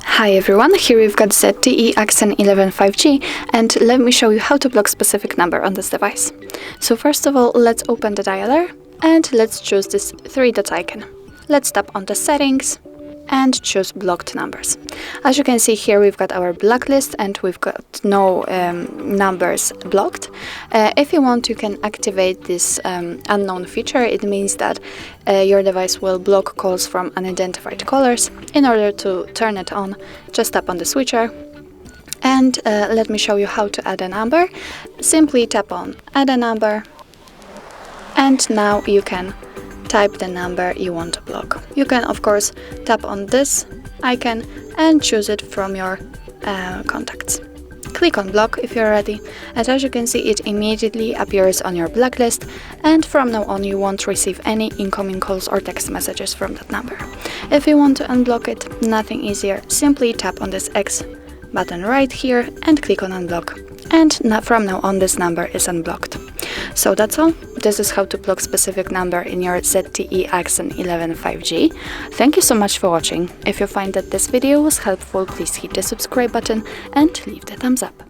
Hi everyone, here we've got ZTE Axon 11 5G, and let me show you how to block specific number on this device. So first of all, let's open the dialer and let's choose this 3-dot icon. Let's tap on the settings and choose blocked numbers. As you can see here, we've got our blacklist and we've got no numbers blocked. If you want, you can activate this unknown feature. It means that your device will block calls from unidentified callers. In order to turn it on, just tap on the switcher and let me show you how to add a number. Simply tap on add a number and now you can type the number you want to block. You can of course tap on this icon and choose it from your contacts. Click on block if you're ready, and as you can see, it immediately appears on your blacklist, and from now on you won't receive any incoming calls or text messages from that number. If you want to unblock it, nothing easier. Simply tap on this X button right here and click on unblock, and from now on this number is unblocked. So that's all. This is how to block specific number in your ZTE Axon 11 5G. Thank you so much for watching. If you find that this video was helpful, please hit the subscribe button and leave the thumbs up.